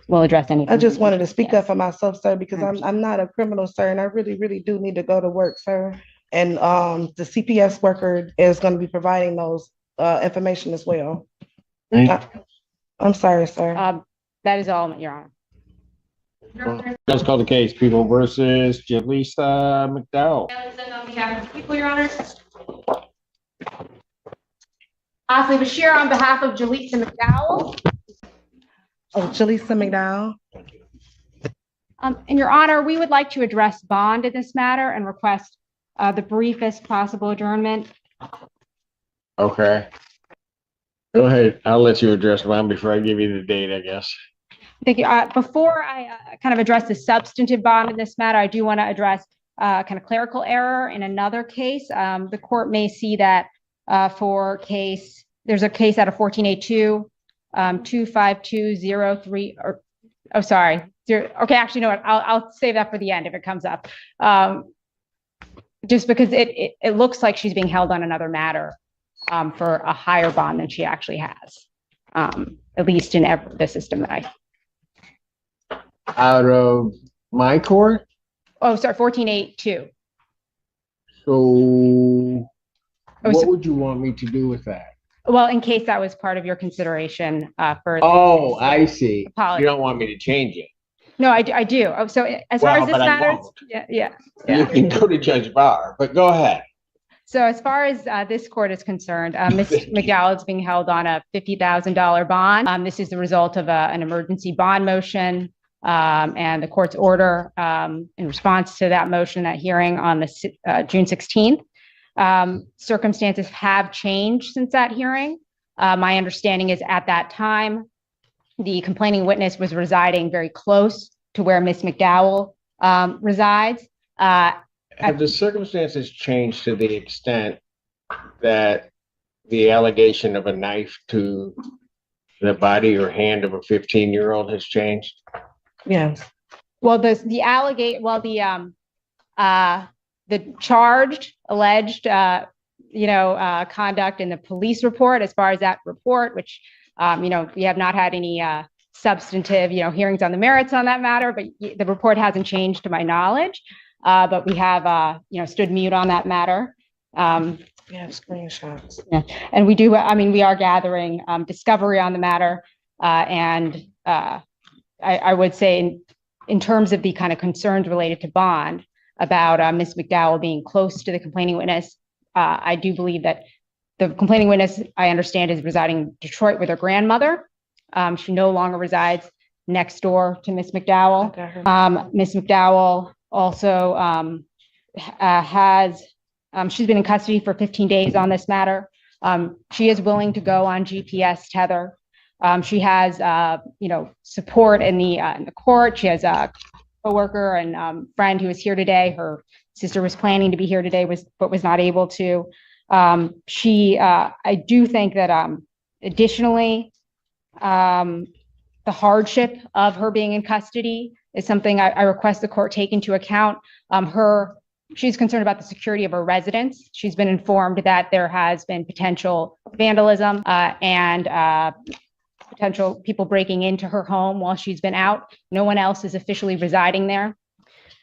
will address anything. I just wanted to speak Yes. up for myself, sir, because I'm not a criminal, sir, and I really, really do need to go to work, sir. And the CPS worker is going to be providing those information as well. I, I'm sorry, sir. That is all, Your Honor. Let's call the case. People versus Jaleesa McDowell. On behalf of the people, Your Honor. Asli Bashir on behalf of Jaleesa McDowell. Oh, Jaleesa McDowell. In Your Honor, we would like to address bond in this matter and request the briefest possible adjournment. Okay. Go ahead. I'll let you address mine before I give you the date, I guess. Thank you. Before I kind of address the substantive bond in this matter, I do want to address kind of clerical error in another case. The court may see that for case, there's a case out of 1482, 25203, or, oh, sorry. Okay, actually, no, I'll save that for the end if it comes up. Just because it looks like she's being held on another matter for a higher bond than she actually has, at least in the system that I. Out of my court? Oh, sorry, 1482. So what would you want me to do with that? Well, in case that was part of your consideration for. Oh, I see. Apologies. You don't want me to change it. No, I do. Oh, so as far as this matters, yeah. You can go to Judge Barr, but go ahead. So as far as this court is concerned, Ms. McDowell is being held on a $50,000 bond. This is the result of an emergency bond motion and the court's order in response to that motion, that hearing on the June 16th. Circumstances have changed since that hearing. My understanding is at that time, the complaining witness was residing very close to where Ms. McDowell resides. Have the circumstances changed to the extent that the allegation of a knife to the body or hand of a 15-year-old has changed? Yes. Well, the charged alleged conduct in the police report, as far as that report, which we have not had any substantive hearings on the merits on that matter, but the report hasn't changed to my knowledge. But we have stood mute on that matter. Yeah, screenshots. Yeah, and we do. I mean, we are gathering discovery on the matter, and I would say in terms of the kind of concerns related to bond about Ms. McDowell being close to the complaining witness, I do believe that the complaining witness, I understand, is residing in Detroit with her grandmother. She no longer resides next door to Ms. McDowell. Ms. McDowell also she's been in custody for 15 days on this matter. She is willing to go on GPS tether. She has, support in the court. She has a coworker and friend who is here today. Her sister was planning to be here today, but was not able to. I do think that additionally, the hardship of her being in custody is something I request the court take into account. She's concerned about the security of her residence. She's been informed that there has been potential vandalism and potential people breaking into her home while she's been out. No one else is officially residing there.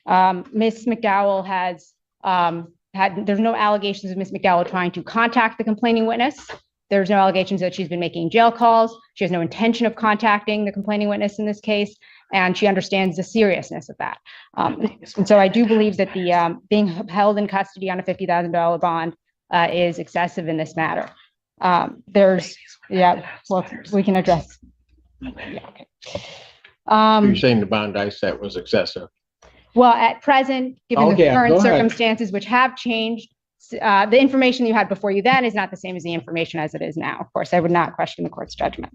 Ms. McDowell has there's no allegations of Ms. McDowell trying to contact the complaining witness. There's no allegations that she's been making jail calls. She has no intention of contacting the complaining witness in this case, and she understands the seriousness of that. And so I do believe that the being held in custody on a $50,000 bond is excessive in this matter. We can address. Yeah, okay. You're saying the bond I set was excessive? Well, at present, given the current circumstances, which have changed, the information you had before you then is not the same as the information as it is now. Of course, I would not question the court's judgment.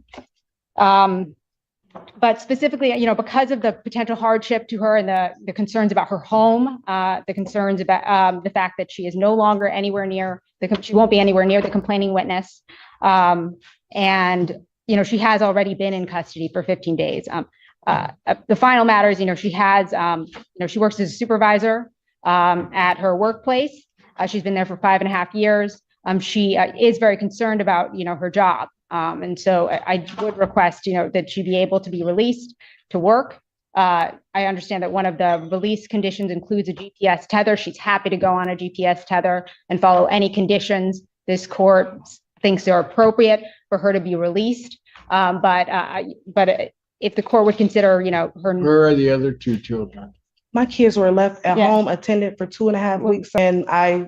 But specifically, because of the potential hardship to her and the concerns about her home, the concerns about the fact that she is no longer anywhere near, she won't be anywhere near the complaining witness. And, she has already been in custody for 15 days. The final matter is, she has, she works as a supervisor at her workplace. She's been there for 5.5 years. She is very concerned about, her job. And so I would request, that she be able to be released to work. I understand that one of the release conditions includes a GPS tether. She's happy to go on a GPS tether and follow any conditions this court thinks are appropriate for her to be released. But if the court would consider, her. Where are the other two children? My kids were left at Yeah. home attended for 2.5 weeks, and I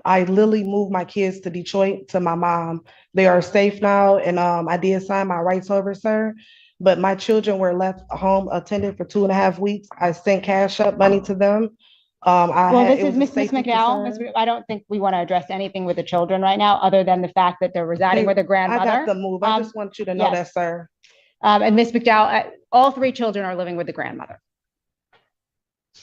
literally moved my kids to Detroit to my mom. They are safe now, and I did sign my rights over, sir. But my children were left home attended for 2.5 weeks. I sent cash up money to them. Well, this it is was a Ms. safety McDowell. concern. I don't think we want to address anything with the children right now, other than the fact that they're residing with a I got grandmother. the move. I just want you to know yes. that, sir. And Ms. McDowell, all 3 children are living with the grandmother.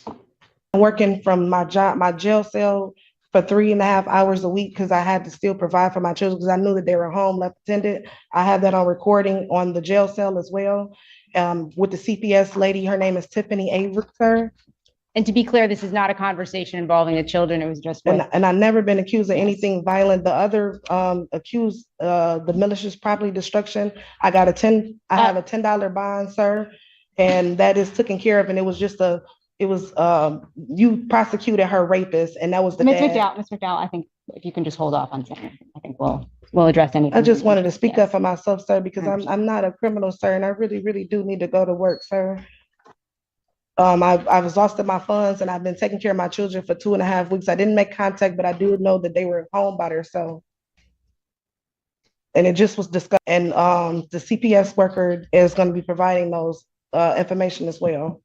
I'm working from my jail cell for 3.5 hours a week because I had to still provide for my children because I knew that they were home left attended. I have that on recording on the jail cell as well. With the CPS lady, her name is Tiffany Avery, sir. And to be clear, this is not a conversation involving the children. It was just with. And I've never been accused of anything violent. The other accused, the malicious property destruction, I have a $10 bond, sir, and that is taken care of. And it was you prosecuted her rapist, and that was the Ms. dad. Ms. McDowell, I think if you can just hold off on saying, I think we'll address anything. I just wanted to speak Yes. up for myself, sir, because I'm not a criminal, sir, and I really, really do need to go to work, sir. I've exhausted my funds and I've been taking care of my children for 2.5 weeks. I didn't make contact, but I do know that they were home by themselves. And it just was discussed. And the CPS worker is going to be providing those information as well.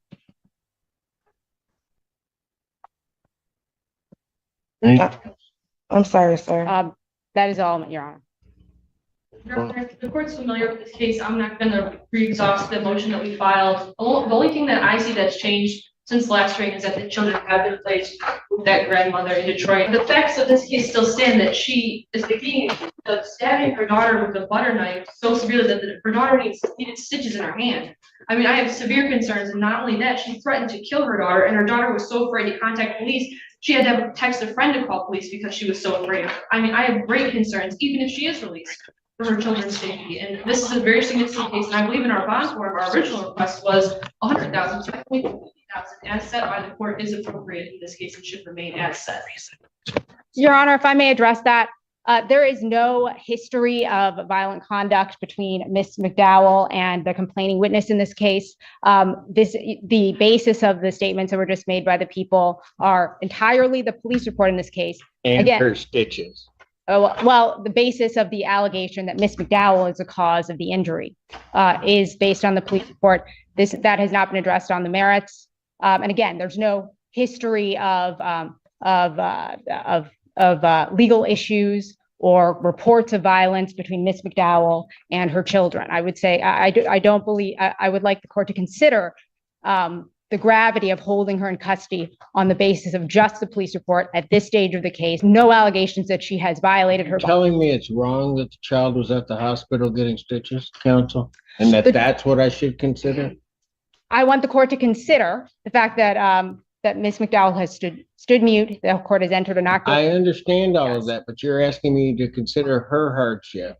I'm sorry, sir. That is all, Your Honor. Your Honor, the court's familiar with this case. I'm not going to re-exhaust the motion that we filed. The only thing that I see that's changed since the last hearing is that the children have been placed with that grandmother in Detroit. The facts of this case still stand that she is being stabbing her daughter with a butter knife so severely that her daughter needed stitches in her hand. I mean, I have severe concerns, and not only that, she threatened to kill her daughter, and her daughter was so afraid to contact police, she had to have text a friend to call police because she was so afraid of her. I mean, I have great concerns, even if she is released, for her children's safety. And this is a very significant case. And I believe in our bond form, our original request was $100,000, so I think $50,000 as set by the court is appropriate in this case and should remain as set. Your Honor, if I may address that, there is no history of violent conduct between Ms. McDowell and the complaining witness in this case. The basis of the statements that were just made by the people are entirely the police report in this case. And Again, her stitches. Well, the basis of the allegation that Ms. McDowell is the cause of the injury is based on the police report. That has not been addressed on the merits. And again, there's no history of legal issues or reports of violence between Ms. McDowell and her children. I would say I don't believe. I would like the court to consider the gravity of holding her in custody on the basis of just the police report at this stage of the case. No allegations that she has violated her. Telling me it's wrong that the child was at the hospital getting stitches, counsel, and that's what I should consider? I want the court to consider the fact that that Ms. McDowell has stood mute. The court has entered an octave. I understand all of that, but you're asking me to consider her hardship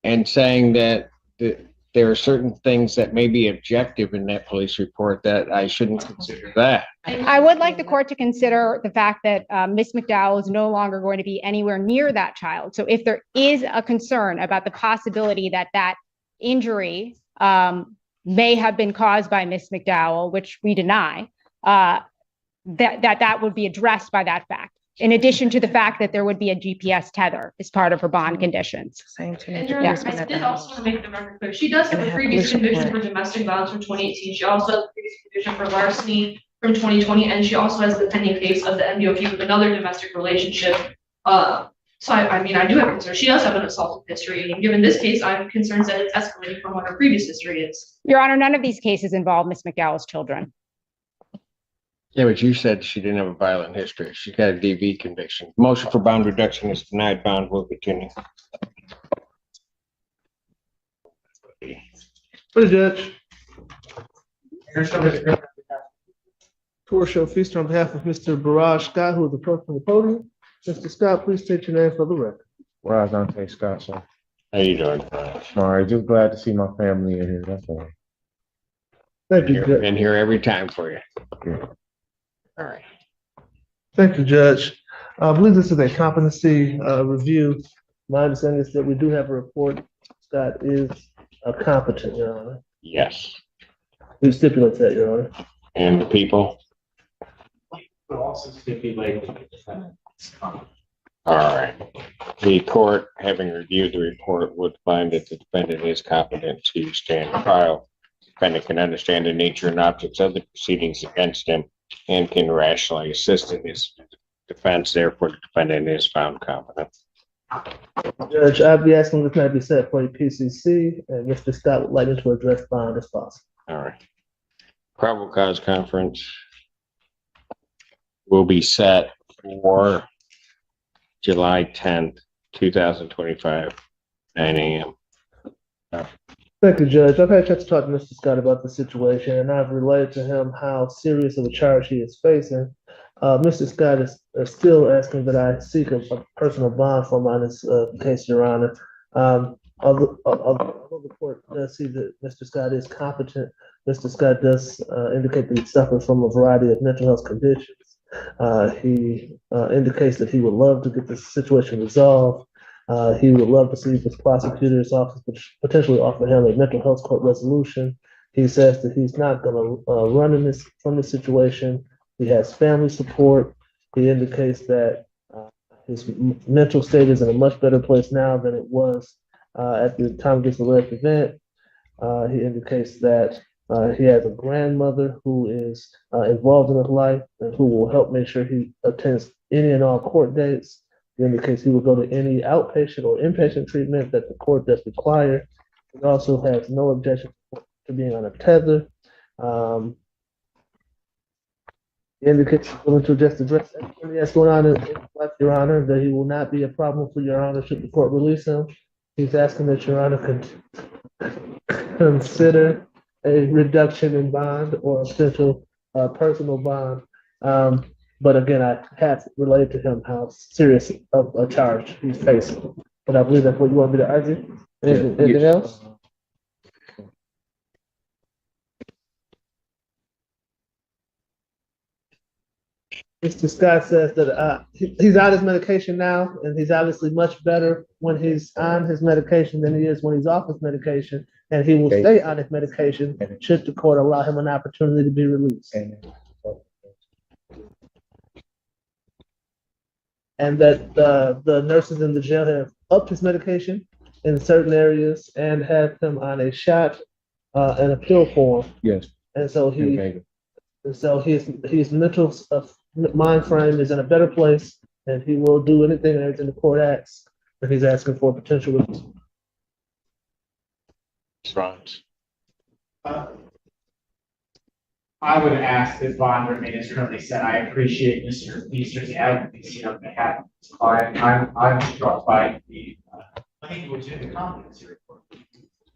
and saying that there are certain things that may be objective in that police report that I shouldn't consider that. I would like the court to consider the fact that Ms. McDowell is no longer going to be anywhere near that child. So if there is a concern about the possibility that that injury may have been caused by Ms. McDowell, which we deny, that would be addressed by that fact. In addition to the fact that there would be a GPS tether as part of her bond conditions. And Your Honor, I did also make the record clear. She does have a previous conviction for domestic violence from 2018. She also has a previous conviction for larceny from 2020, and she also has the pending case of the MDOP with another domestic relationship. So I mean, I do have concerns. She does have an assault history, and given this case, I have concerns that it's escalating from what her previous history is. Your Honor, none of these cases involve Ms. McDowell's children. Yeah, but you said she didn't have a violent history. She got a DV conviction. Motion for bond reduction is denied. Bond will continue. For the judge. Court shall feast on behalf of Mr. Barrage Scott, who is approaching the podium. Mr. Scott, please state your name for the record. Well, Dante Scott, sir. How you doing? All right, just glad to see my family in here. That's all. Thank you, Judge. Been here every time for you. All right. Thank you, Judge. I believe this is a competency review. My understanding is that we do have a report. Scott is competent, Your Honor. Yes. Who stipulates that, Your Honor? And the people? But also stipulate. All right. The court, having reviewed the report, would find that the defendant is competent to stand trial. Defendant can understand the nature and objects of the proceedings against him and can rationally assist in his defense. Therefore, the defendant is found competent. Judge, I'd be asking this matter be set for a PCC, and Mr. Scott would like me to address bond as possible. All right. Probable cause conference will be set for July 10th, 2025, 9 a.m. Thank you, Judge. I've had a chance to talk to Mr. Scott about the situation, and I've relayed to him how serious of a charge he is facing. Mr. Scott is still asking that I seek a personal bond for him on this case, Your Honor. Although the court does see that Mr. Scott is competent, Mr. Scott does indicate that he suffers from a variety of mental health conditions. He indicates that he would love to get this situation resolved. He would love to see his prosecutor's office potentially offer him a mental health court resolution. He says that he's not going to run from this situation. He has family support. He indicates that his mental state is in a much better place now than it was at the time of this alleged event. He indicates that he has a grandmother who is involved in his life and who will help make sure he attends any and all court dates. He indicates he will go to any outpatient or inpatient treatment that the court does require. He also has no objection to being on a tether. He indicates he's willing to just address everything that's going on in his life, Your Honor, that he will not be a problem for Your Honor should the court release him. He's asking that Your Honor consider a reduction in bond or a potential personal bond. But again, I have relayed to him how serious of a charge he's facing. But I believe that's what you want me to argue. Anything else? Mr. Scott says that he's on his medication now, and he's obviously much better when he's on his medication than he is when he's off his medication, and he will stay on his medication should the court allow him an opportunity to be released. And that the nurses in the jail have upped his medication in certain areas and have him on a shot and a pill form. Yes. And so his mental mind frame is in a better place, and he will do anything and everything the court asks that he's asking for potential release. Response. I would ask that bond remain as currently set. I appreciate Mr. Feaster's advocacy on behalf of his client. I'm struck by the language in the competency report.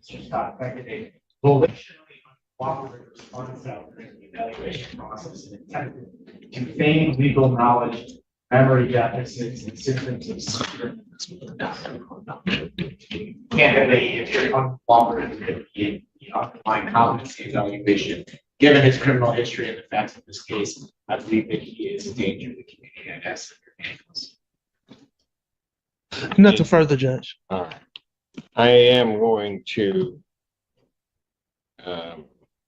Mr. Scott affected a volitionally uncooperative response out during the evaluation process and attempted to feign legal knowledge, memory deficits, and symptoms of severe. Candidly, if you're uncooperative with the underlying competency evaluation, given his criminal history and the facts of this case, I believe that he is a danger to the community and has Nothing further, Judge. All right. I am going to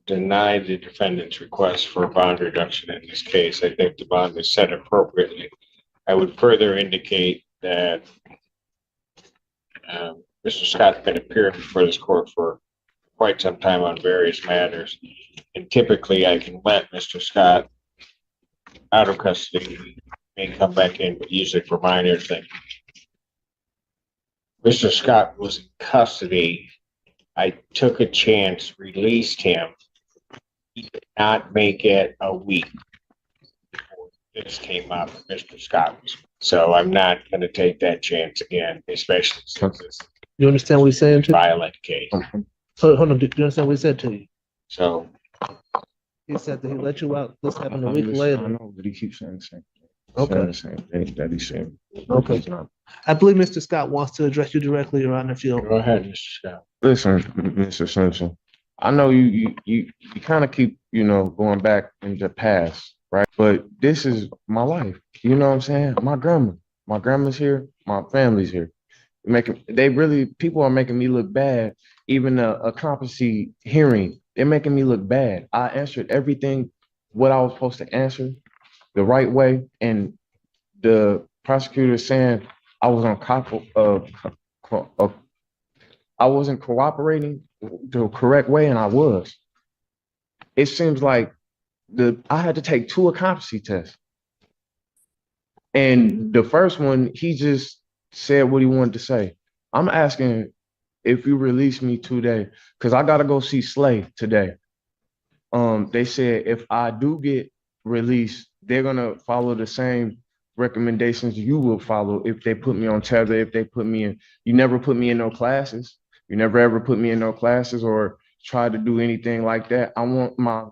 deny the defendant's request for bond reduction in this case. I think the bond is set appropriately. I would further indicate that Mr. Scott's been appearing before this court for quite some time on various matters. And typically I can let Mr. Scott out of custody, he may come back in, but usually for minor things. Mr. Scott was in custody. I took a chance, released him. He did not make it a week before this came up, Mr. Scott was. So I'm not going to take that chance again, especially since it's You understand what he's saying a to you? violent case. Hold on, do you understand what he said to you? So He said that he let you out. This happened a I week later. know, but he keeps saying the same thing. Okay. Saying the same thing that he's saying. Okay. He's not. I believe Mr. Scott wants to address you directly, Your Honor, if you'll. go ahead, Mr. Scott. Listen, Mr. Simpson, I know you kind of keep, going back in the past, right? But this is my life. You know what I'm saying? My grandma's here, my family's here. People are making me look bad. Even a competency hearing, they're making me look bad. I answered everything what I was supposed to answer the right way, and the prosecutor saying I was on I wasn't cooperating the correct way, and I was. It seems like I had to take two competency tests, and the first one he just said what he wanted to say. I'm asking if you release me today, because I gotta go see Slay today. They said if I do get released, they're gonna follow the same recommendations you will follow if they put me on tether, if they put me in. You never put me in no classes. You never ever put me in no classes or try to do anything like that. I want my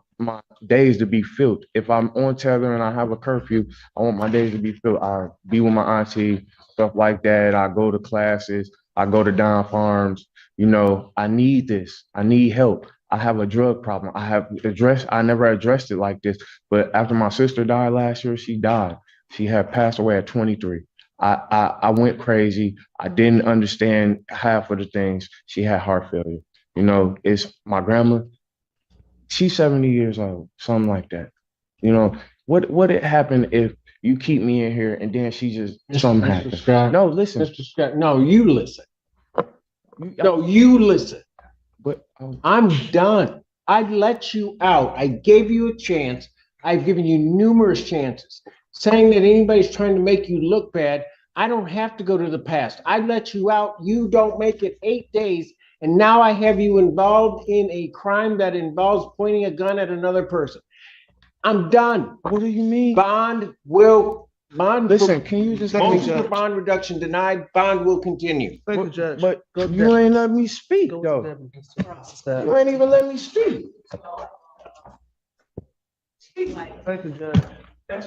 days to be filled. If I'm on tether and I have a curfew, I want my days to be filled. I be with my auntie, stuff like that. I go to classes. I go to Don Farms. I need this. I need help. I have a drug problem. I never addressed it like this. But after my sister died last year, she died. She had passed away at 23. I went crazy. I didn't understand half of the things. She had heart failure. It's my grandma. She's 70 years old, something like that. What it happen if you keep me in here and then she just something Mr. happens? Scott, No, listen. Mr. Scott, no, you listen. No, you listen. But I'm done. I let you out. I gave you a chance. I've given you numerous chances. Saying that anybody's trying to make you look bad, I don't have to go to the past. I let you out. You don't make it 8 days. And now I have you involved in a crime that involves pointing a gun at another person. I'm done. what do you mean? Listen, Can you just motion for bond reduction denied, bond will continue. Thank you, Judge. But Go to you deputy. ain't let me speak Go though. to deputy, Mr. Scott. You ain't even let me speak. Thank you, Judge.